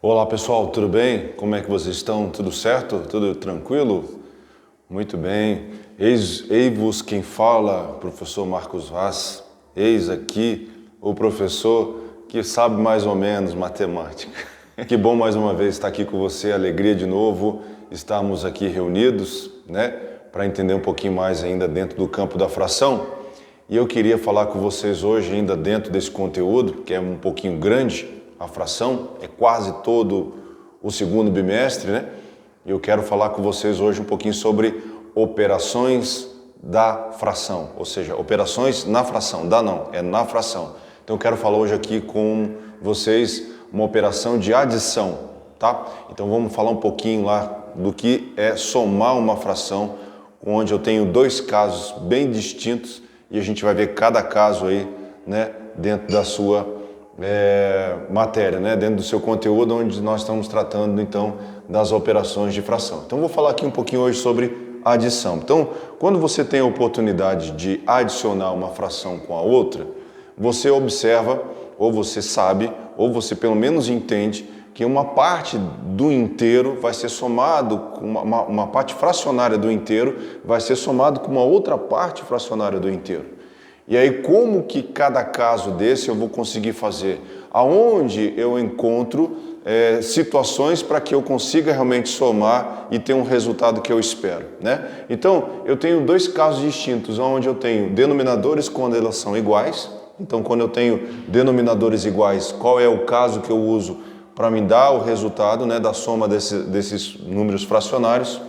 Olá pessoal, tudo bem? Como é que vocês estão? Tudo certo? Tudo tranquilo? Muito bem. Eis-vos quem fala, professor Marcos Vaz. Eis aqui o professor que sabe mais ou menos matemática. Que bom mais uma vez estar aqui com você, alegria de novo estarmos aqui reunidos, né? Para entender um pouquinho mais ainda dentro do campo da fração. E eu queria falar com vocês hoje ainda dentro desse conteúdo, que é um pouquinho grande. A fração é quase todo o segundo bimestre, né? E eu quero falar com vocês hoje um pouquinho sobre operações da fração, ou seja, operações na fração, é na fração. Então eu quero falar hoje aqui com vocês uma operação de adição, tá? Então vamos falar um pouquinho lá do que é somar uma fração, onde eu tenho dois casos bem distintos e a gente vai ver cada caso aí, né, dentro da sua matéria, né? Dentro do seu conteúdo, onde nós estamos tratando então das operações de fração. Então vou falar aqui um pouquinho hoje sobre adição. Então, quando você tem a oportunidade de adicionar uma fração com a outra, você observa, ou você sabe, ou você pelo menos entende que uma parte do inteiro vai ser somado com uma parte fracionária do inteiro vai ser somado com uma outra parte fracionária do inteiro. E aí, como que cada caso desse eu vou conseguir fazer? Aonde eu encontro situações para que eu consiga realmente somar e ter um resultado que eu espero, né? Então, eu tenho dois casos distintos, onde eu tenho denominadores quando elas são iguais. Então, quando eu tenho denominadores iguais, qual é o caso que eu uso para me dar o resultado, né, da soma desses números fracionários?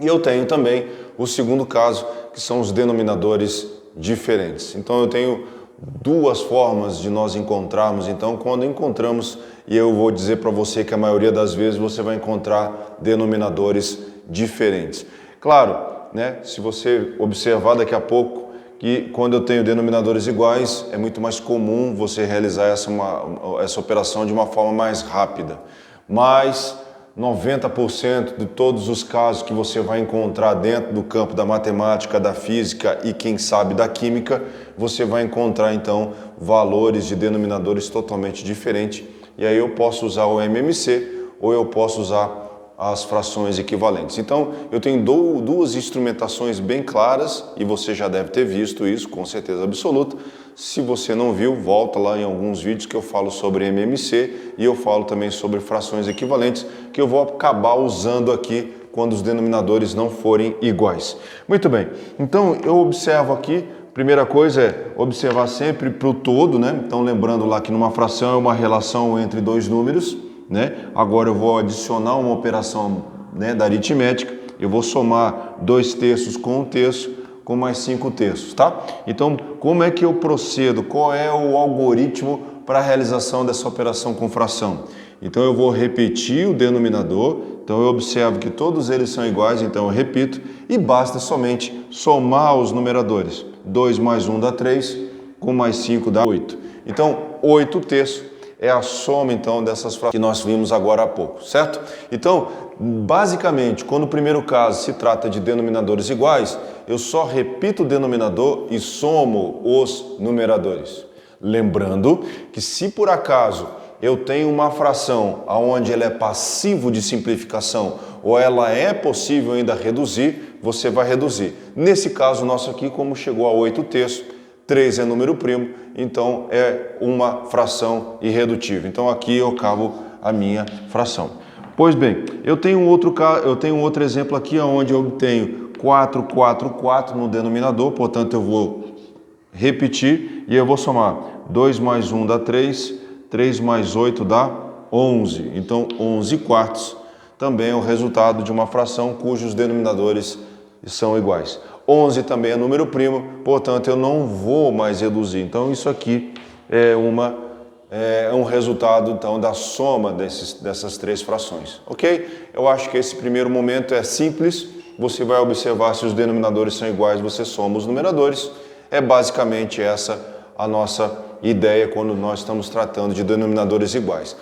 E eu tenho também o segundo caso, que são os denominadores diferentes. Então eu tenho duas formas de nós encontrarmos. Então quando encontramos, e eu vou dizer para você que a maioria das vezes você vai encontrar denominadores diferentes. Claro, né, se você observar daqui a pouco que quando eu tenho denominadores iguais, é muito mais comum você realizar essa operação de uma forma mais rápida. Mas 90% de todos os casos que você vai encontrar dentro do campo da matemática, da física e quem sabe da química, você vai encontrar então valores de denominadores totalmente diferentes. E aí eu posso usar o MMC ou eu posso usar as frações equivalentes. Então eu tenho duas instrumentações bem claras e você já deve ter visto isso com certeza absoluta. Se você não viu, volta lá em alguns vídeos que eu falo sobre MMC e eu falo também sobre frações equivalentes, que eu vou acabar usando aqui quando os denominadores não forem iguais. Muito bem, então eu observo aqui, primeira coisa é observar sempre para o todo, né? Então lembrando lá que numa fração é uma relação entre dois números, né? Agora eu vou adicionar uma operação, né, da aritmética, eu vou somar 2/3 com 1/3, com mais 5/3, tá? Então, como é que eu procedo? Qual é o algoritmo para a realização dessa operação com fração? Então, eu vou repetir o denominador, então eu observo que todos eles são iguais, então eu repito, e basta somente somar os numeradores. 2 mais 1 dá 3, com mais 5 dá 8. Então, 8/3 é a soma, então, dessas frações que nós vimos agora há pouco, certo? Então, basicamente, quando o primeiro caso se trata de denominadores iguais, eu só repito o denominador e somo os numeradores. Lembrando que se por acaso eu tenho uma fração onde ela é passivo de simplificação ou ela é possível ainda reduzir, você vai reduzir. Nesse caso nosso aqui, como chegou a 8/3, 3 é número primo, então é uma fração irredutível. Então aqui eu acabo a minha fração. Pois bem, eu tenho outro exemplo aqui onde eu tenho 4, 4, 4 no denominador, portanto eu vou repetir e eu vou somar. 2 mais 1 dá 3, 3 mais 8 dá 11. Então 11/4 também é o resultado de uma fração cujos denominadores são iguais. 11 também é número primo, portanto eu não vou mais reduzir. Então isso aqui é um resultado então da soma dessas três frações, ok? Eu acho que esse primeiro momento é simples. Você vai observar se os denominadores são iguais, você soma os numeradores. É basicamente essa a nossa ideia quando nós estamos tratando de denominadores iguais.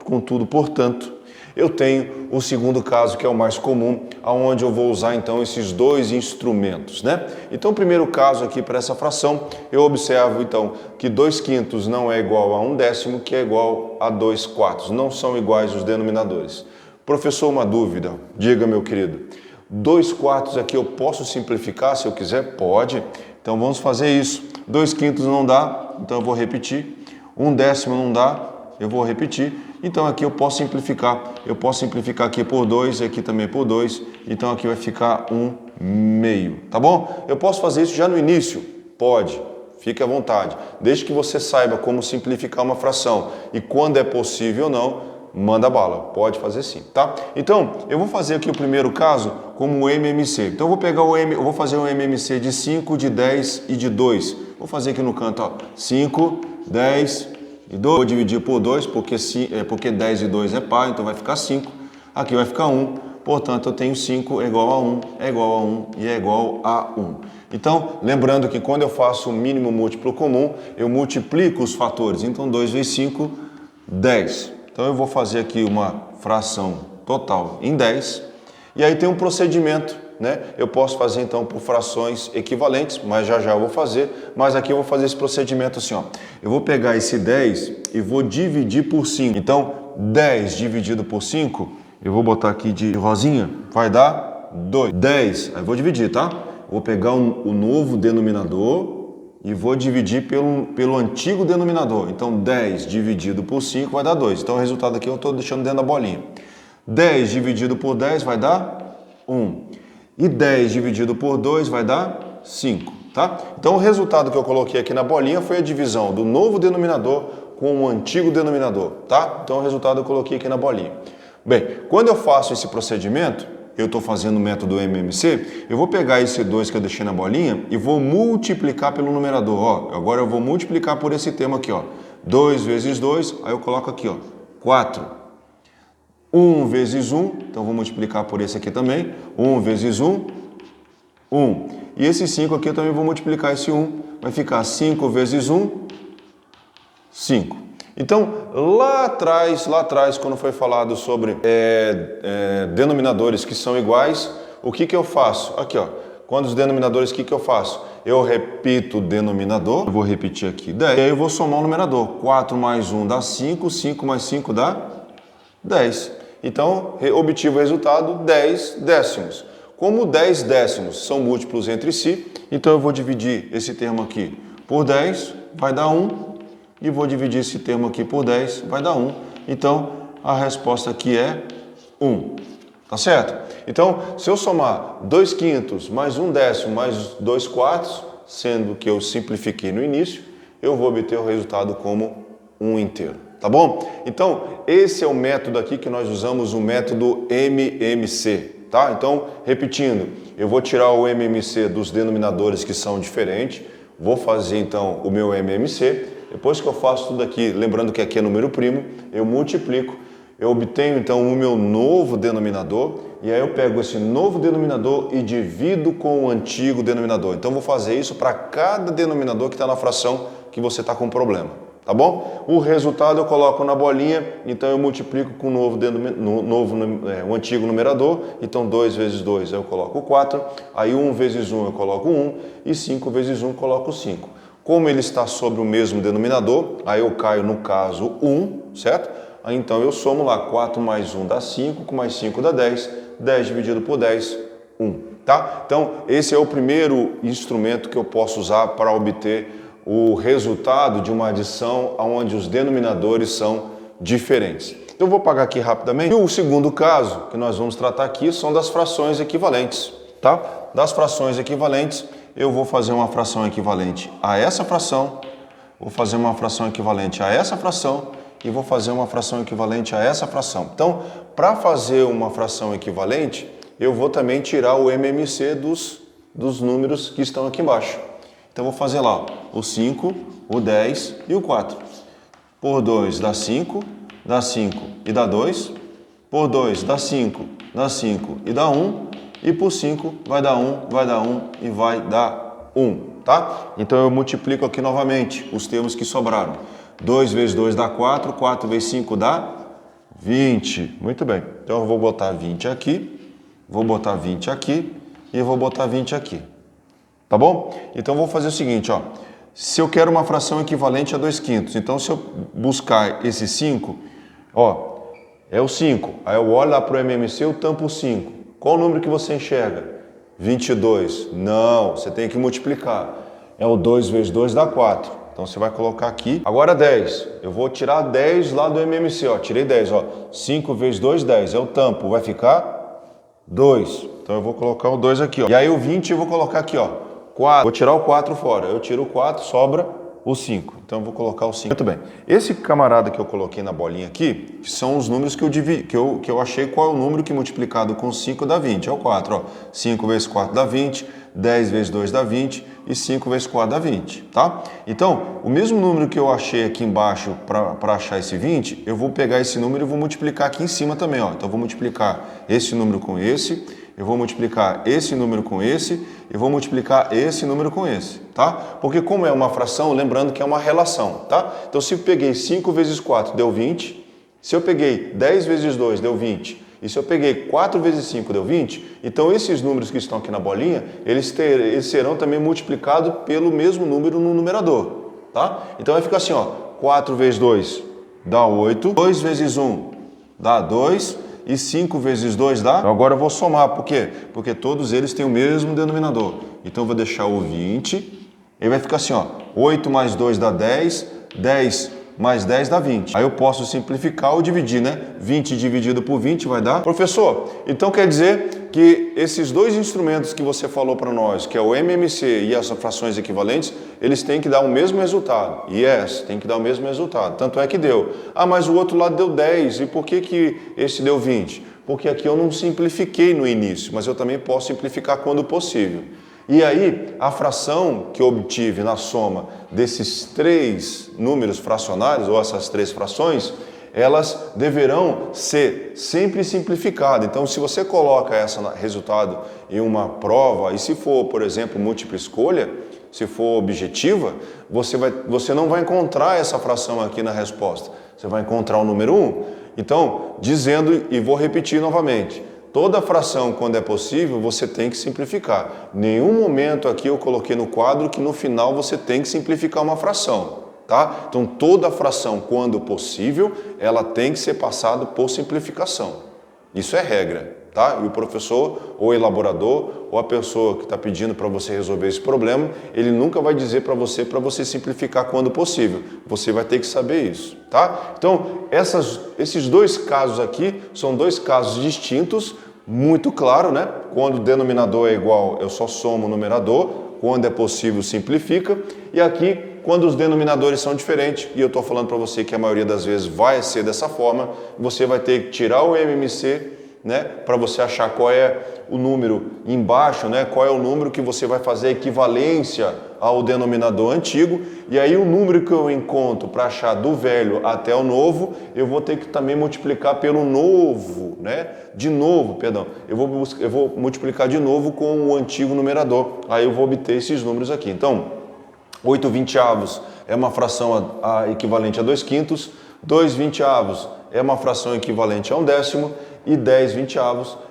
Contudo, portanto, Eu tenho o segundo caso, que é o mais comum, onde eu vou usar então esses dois instrumentos, né? Então, o primeiro caso aqui para essa fração, eu observo então que 2/5 não é igual a 1/10, que é igual a 2/4. Não são iguais os denominadores. Professor, uma dúvida, diga, meu querido. 2/4 aqui eu posso simplificar se eu quiser? Pode. Então vamos fazer isso. 2/5 não dá, então eu vou repetir. 1/10 não dá, eu vou repetir. Então aqui eu posso simplificar. Eu posso simplificar aqui por 2 e aqui também por 2. Então aqui vai ficar 1/2, tá bom? Eu posso fazer isso já no início? Pode. Fique à vontade. Desde que você saiba como simplificar uma fração e quando é possível ou não, manda bala, pode fazer sim, tá? Então, eu vou fazer aqui o primeiro caso como o MMC. Então, eu vou pegar eu vou fazer um MMC de 5, de 10 e de 2. Vou fazer aqui no canto, ó, 5, 10 e 2. Vou dividir por 2, porque 10 e 2 é par, então vai ficar 5. Aqui vai ficar 1, portanto, eu tenho 5 é igual a 1, é igual a 1 e é igual a 1. Então, lembrando que quando eu faço o mínimo múltiplo comum, eu multiplico os fatores. Então, 2 vezes 5, 10. Então, eu vou fazer aqui uma fração total em 10. E aí tem um procedimento, né? Eu posso fazer, então, por frações equivalentes, mas já eu vou fazer. Mas aqui eu vou fazer esse procedimento assim, ó. Eu vou pegar esse 10 e vou dividir por 5. Então, 10 dividido por 5, eu vou botar aqui de rosinha, vai dar 2. 10, aí eu vou dividir, tá? Vou pegar o novo denominador e vou dividir pelo antigo denominador. Então, 10 dividido por 5 vai dar 2. Então, o resultado aqui eu estou deixando dentro da bolinha. 10 dividido por 10 vai dar 1. E 10 dividido por 2 vai dar 5, tá? Então, o resultado que eu coloquei aqui na bolinha foi a divisão do novo denominador com o antigo denominador, tá? Então, o resultado eu coloquei aqui na bolinha. Bem, quando eu faço esse procedimento, eu estou fazendo o método MMC, eu vou pegar esse 2 que eu deixei na bolinha e vou multiplicar pelo numerador. Ó, agora eu vou multiplicar por esse termo aqui, ó. 2 vezes 2, aí eu coloco aqui, ó, 4. 1 vezes 1, então vou multiplicar por esse aqui também. 1 vezes 1, 1. E esse 5 aqui eu também vou multiplicar esse 1. Vai ficar 5 vezes 1, 5. Então, lá atrás, quando foi falado sobre denominadores que são iguais, o que eu faço? Aqui, ó. Quando os denominadores, o que eu faço? Eu repito o denominador, eu vou repetir aqui 10, e aí eu vou somar o numerador. 4 mais 1 dá 5, 5 mais 5 dá 10. Então, obtive o resultado 10 décimos. Como 10 décimos são múltiplos entre si, então eu vou dividir esse termo aqui por 10, vai dar 1. E vou dividir esse termo aqui por 10, vai dar 1. Então, a resposta aqui é 1. Tá certo? Então, se eu somar 2/5 mais 1/10 mais 2/4, sendo que eu simplifiquei no início, eu vou obter o resultado como 1 inteiro. Tá bom? Então, esse é o método aqui que nós usamos, o método MMC. Tá? Então, repetindo, eu vou tirar o MMC dos denominadores que são diferentes, vou fazer então o meu MMC. Depois que eu faço tudo aqui, lembrando que aqui é número primo, eu multiplico, eu obtenho então o meu novo denominador e aí eu pego esse novo denominador e divido com o antigo denominador. Então, vou fazer isso para cada denominador que está na fração que você está com problema, tá bom? O resultado eu coloco na bolinha, então eu multiplico com o antigo numerador, então 2 vezes 2 eu coloco 4, aí 1 vezes 1 eu coloco 1 e 5 vezes 1 eu coloco 5. Como ele está sobre o mesmo denominador, aí eu caio no caso 1, certo? Aí então eu somo lá, 4 mais 1 dá 5, com mais 5 dá 10, 10 dividido por 10, 1, tá? Então, esse é o primeiro instrumento que eu posso usar para obter o resultado de uma adição onde os denominadores são diferentes. Então, eu vou pagar aqui rapidamente. E o segundo caso que nós vamos tratar aqui são das frações equivalentes, tá? Das frações equivalentes, eu vou fazer uma fração equivalente a essa fração, vou fazer uma fração equivalente a essa fração e vou fazer uma fração equivalente a essa fração. Então, para fazer uma fração equivalente, eu vou também tirar o MMC dos números que estão aqui embaixo. Então, vou fazer lá ó, o 5, o 10 e o 4. Por 2 dá 5 e dá 2. Por 2 dá 5 e dá 1. E por 5 vai dar 1 e vai dar 1, tá? Então eu multiplico aqui novamente os termos que sobraram. 2 vezes 2 dá 4, 4 vezes 5 dá 20. Muito bem. Então eu vou botar 20 aqui, vou botar 20 aqui e vou botar 20 aqui. Tá bom? Então eu vou fazer o seguinte, ó. Se eu quero uma fração equivalente a 2/5, então se eu buscar esse 5, ó, é o 5. Aí eu olho lá para o MMC, eu tampo o 5. Qual o número que você enxerga? 22. Não, você tem que multiplicar. É o 2 vezes 2 dá 4. Então você vai colocar aqui. Agora 10. Eu vou tirar 10 lá do MMC, ó. Tirei 10, ó. 5 vezes 2, 10. É o tampo. Vai ficar 2. Então eu vou colocar o 2 aqui, ó. E aí o 20 eu vou colocar aqui, ó. 4. Vou tirar o 4 fora. Eu tiro o 4, sobra o 5. Então eu vou colocar o 5. Muito bem. Esse camarada que eu coloquei na bolinha aqui, são os números que eu achei qual é o número que multiplicado com 5 dá 20. É o 4, ó. 5 vezes 4 dá 20, 10 vezes 2 dá 20 e 5 vezes 4 dá 20, tá? Então, o mesmo número que eu achei aqui embaixo para achar esse 20, eu vou pegar esse número e vou multiplicar aqui em cima também, ó. Então eu vou multiplicar esse número com esse, eu vou multiplicar esse número com esse, eu vou multiplicar esse número com esse, tá? Porque como é uma fração, lembrando que é uma relação, tá? Então se eu peguei 5 vezes 4 deu 20, se eu peguei 10 vezes 2 deu 20, e se eu peguei 4 vezes 5 deu 20, então esses números que estão aqui na bolinha, eles serão também multiplicados pelo mesmo número no numerador, tá? Então vai ficar assim, ó, 4 vezes 2 dá 8, 2 vezes 1 dá 2, e 5 vezes 2 dá? Então agora eu vou somar, por quê? Porque todos eles têm o mesmo denominador. Então eu vou deixar o 20, e vai ficar assim, ó, 8 mais 2 dá 10, 10 mais 10 dá 20. Aí eu posso simplificar ou dividir, né? 20 dividido por 20 vai dar... Professor, então quer dizer que esses dois instrumentos que você falou para nós, que é o MMC e as frações equivalentes, eles têm que dar o mesmo resultado. Yes, tem que dar o mesmo resultado. Tanto é que deu. Ah, mas o outro lado deu 10. E por que esse deu 20? Porque aqui eu não simplifiquei no início, mas eu também posso simplificar quando possível. E aí, a fração que eu obtive na soma desses três números fracionários, ou essas três frações, elas deverão ser sempre simplificadas. Então, se você coloca esse resultado em uma prova, e se for, por exemplo, múltipla escolha, se for objetiva, você não vai encontrar essa fração aqui na resposta. Você vai encontrar o número 1. Então, dizendo, e vou repetir novamente, toda fração, quando é possível, você tem que simplificar. Nenhum momento aqui eu coloquei no quadro que no final você tem que simplificar uma fração, tá? Então, toda fração, quando possível, ela tem que ser passada por simplificação. Isso é regra, tá? E o professor, ou elaborador, ou a pessoa que está pedindo para você resolver esse problema, ele nunca vai dizer para você simplificar quando possível. Você vai ter que saber isso, tá? Então, esses dois casos aqui são dois casos distintos, muito claro, né? Quando o denominador é igual, eu só somo o numerador. Quando é possível, simplifica. E aqui, quando os denominadores são diferentes, e eu estou falando para você que a maioria das vezes vai ser dessa forma, você vai ter que tirar o MMC, né, para você achar qual é o número embaixo, né, qual é o número que você vai fazer a equivalência ao denominador antigo, e aí o número que eu encontro para achar do velho até o novo, eu vou ter que também multiplicar pelo novo, né, de novo, perdão, eu vou multiplicar de novo com o antigo numerador, aí eu vou obter esses números aqui. Então, 8/20 é uma fração equivalente a 2/5, 2/20 é uma fração equivalente a 1/10 e 10/20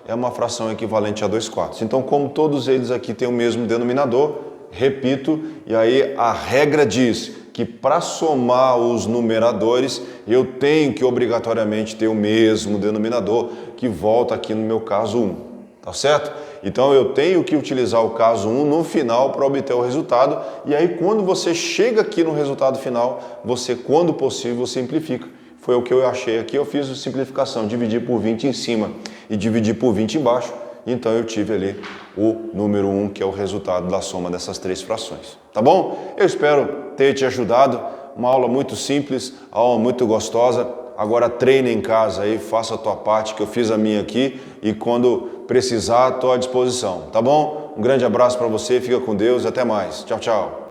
é uma fração equivalente a 2/4. Então, como todos eles aqui têm o mesmo denominador, repito, e aí a regra diz que para somar os numeradores, eu tenho que obrigatoriamente ter o mesmo denominador, que volta aqui no meu caso 1, tá certo? Então eu tenho que utilizar o caso 1 no final para obter o resultado, e aí quando você chega aqui no resultado final, você, quando possível, simplifica. Foi o que eu achei aqui, eu fiz a simplificação, dividi por 20 em cima e dividi por 20 embaixo, então eu tive ali o número 1, que é o resultado da soma dessas três frações. Tá bom? Eu espero ter te ajudado, uma aula muito simples, aula muito gostosa. Agora treine em casa aí, faça a tua parte, que eu fiz a minha aqui, e quando precisar, estou à disposição, tá bom? Um grande abraço para você, fica com Deus e até mais. Tchau, tchau.